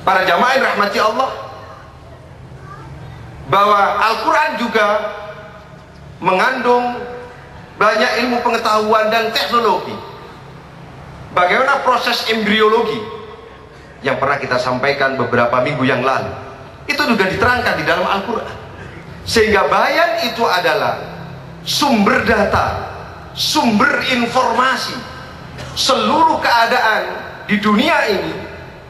Para jamaah yang rahmati Allah, bahwa Al-Quran juga mengandung banyak ilmu pengetahuan dan teknologi. Bagaimana proses embriologi yang pernah kita sampaikan beberapa minggu yang lalu, itu juga diterangkan di dalam Al-Quran. Sehingga bayan itu adalah sumber data, sumber informasi seluruh keadaan di dunia ini,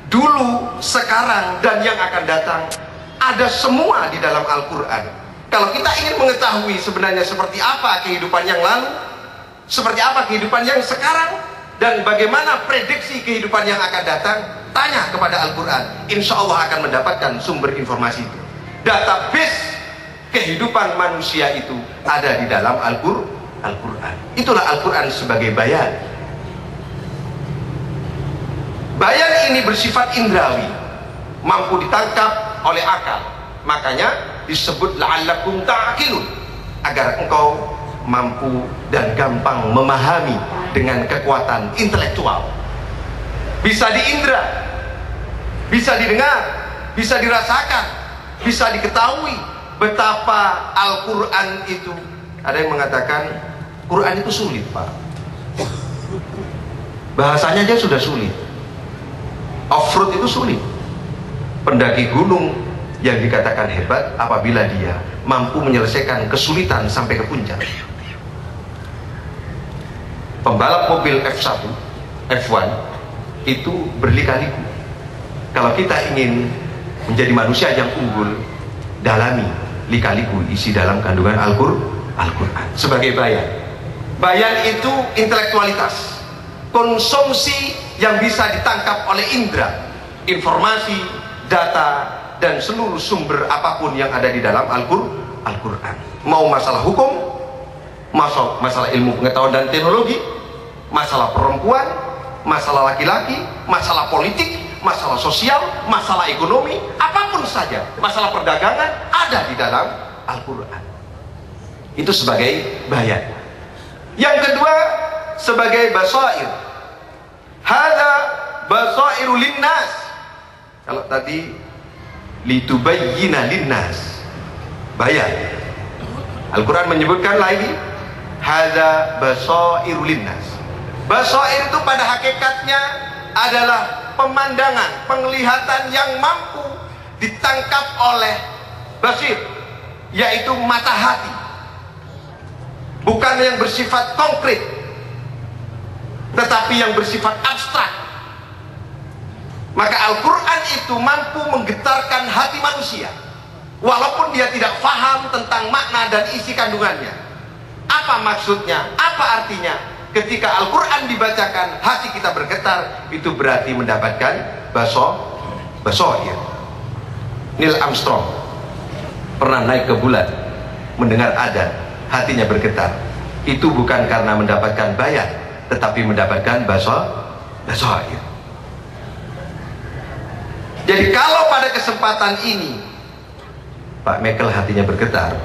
dulu, sekarang, dan yang akan datang, ada semua di dalam Al-Quran. Kalau kita ingin mengetahui sebenarnya seperti apa kehidupan yang lalu, seperti apa kehidupan yang sekarang, dan bagaimana prediksi kehidupan yang akan datang, tanya kepada Al-Quran. Insya Allah akan mendapatkan sumber informasi itu. Database kehidupan manusia itu ada di dalam Al-Quran. Itulah Al-Quran sebagai bayan. Bayan ini bersifat indrawi, mampu ditangkap oleh akal. Makanya disebut la'allakum ta'qilun, agar engkau mampu dan gampang memahami dengan kekuatan intelektual. Bisa diindra, bisa didengar, bisa dirasakan, bisa diketahui betapa Al-Quran itu. Ada yang mengatakan Quran itu sulit, Pak. Bahasanya aja sudah sulit. Off-road itu sulit. Pendaki gunung yang dikatakan hebat apabila dia mampu menyelesaikan kesulitan sampai ke puncak. Pembalap mobil F1, F1 itu berlika-liku. Kalau kita ingin menjadi manusia yang unggul, dalami lika-liku isi dalam kandungan Al-Quran sebagai bayan. Bayan itu intelektualitas, konsumsi yang bisa ditangkap oleh indera, informasi, data, dan seluruh sumber apapun yang ada di dalam Al-Quran. Mau masalah hukum, masalah ilmu pengetahuan dan teknologi, masalah perempuan, masalah laki-laki, masalah politik, masalah sosial, masalah ekonomi, apapun saja, masalah perdagangan ada di dalam Al-Quran. Itu sebagai bayan. Yang kedua sebagai basair. Hada basairu linnas. Kalau tadi litubayyina linnas, bayan. Al-Quran menyebutkan lagi hada basairu linnas. Basair itu pada hakikatnya adalah pemandangan, penglihatan yang mampu ditangkap oleh basir, yaitu mata hati, bukan yang bersifat konkret, tetapi yang bersifat abstrak. Maka Al-Quran itu mampu menggetarkan hati manusia, walaupun dia tidak paham tentang makna dan isi kandungannya. Apa maksudnya? Apa artinya? Ketika Al-Quran dibacakan, hati kita bergetar, itu berarti mendapatkan basair. Neil Armstrong pernah naik ke bulan, mendengar adzan, hatinya bergetar. Itu bukan karena mendapatkan bayan, tetapi mendapatkan basair. Jadi kalau pada kesempatan ini Pak Michael hatinya bergetar,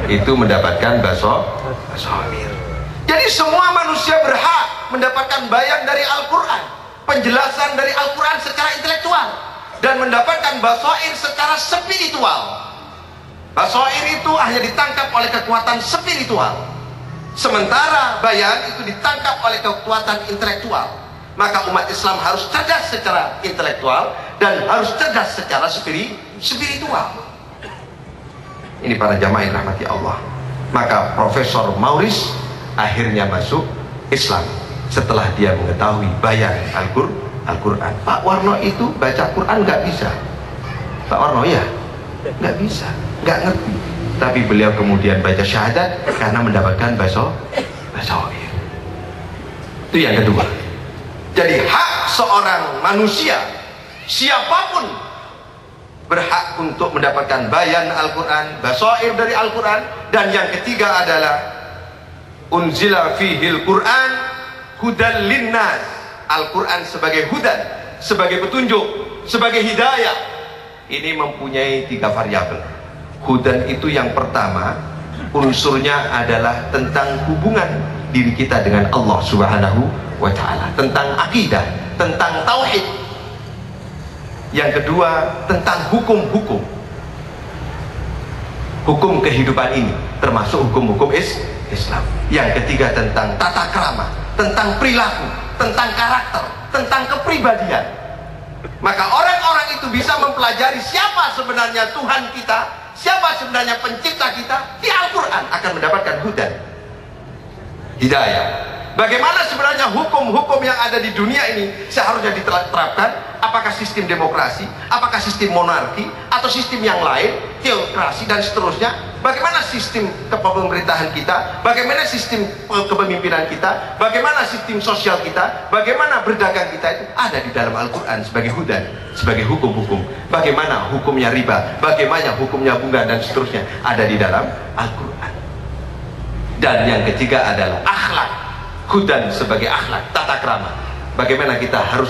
itu mendapatkan basair. Jadi semua manusia berhak mendapatkan bayan dari Al-Quran, penjelasan dari Al-Quran secara intelektual, dan mendapatkan basair secara spiritual. Basair itu hanya ditangkap oleh kekuatan spiritual, sementara bayan itu ditangkap oleh kekuatan intelektual. Maka umat Islam harus cerdas secara intelektual dan harus cerdas secara spiritual. Ini para jamaah yang rahmati Allah. Maka Profesor Maurice akhirnya masuk Islam setelah dia mengetahui bayan Al-Quran. Pak Warno itu baca Quran nggak bisa. Pak Warno ya nggak bisa, nggak ngerti. Tapi beliau kemudian baca syahadat karena mendapatkan basair. Itu yang kedua. Jadi hak seorang manusia, siapapun, berhak untuk mendapatkan bayan Al-Quran, basair dari Al-Quran. Dan yang ketiga adalah unzila fihil Quran hudan linnas. Al-Quran sebagai hudan, sebagai petunjuk, sebagai hidayah. Ini mempunyai 3 variabel. Hudan itu yang pertama, unsurnya adalah tentang hubungan diri kita dengan Allah Subhanahu wa ta'ala, tentang akidah, tentang tauhid. Yang kedua tentang hukum-hukum, hukum kehidupan ini, termasuk hukum-hukum Islam. Yang ketiga tentang tata krama, tentang perilaku, tentang karakter, tentang kepribadian. Maka orang-orang itu bisa mempelajari siapa sebenarnya Tuhan kita, siapa sebenarnya pencipta kita di Al-Quran, akan mendapatkan hudan, hidayah. Bagaimana sebenarnya hukum-hukum yang ada di dunia ini seharusnya diterapkan? Apakah sistem demokrasi, apakah sistem monarki, atau sistem yang lain, teokrasi dan seterusnya? Bagaimana sistem kepemerintahan kita? Bagaimana sistem kepemimpinan kita? Bagaimana sistem sosial kita? Bagaimana berdagang kita? Itu ada di dalam Al-Quran sebagai hudan, sebagai hukum-hukum. Bagaimana hukumnya riba, bagaimana hukumnya bunga dan seterusnya, ada di dalam Al-Quran. Dan yang ketiga adalah akhlak, hudan sebagai akhlak, tata krama. Bagaimana kita harus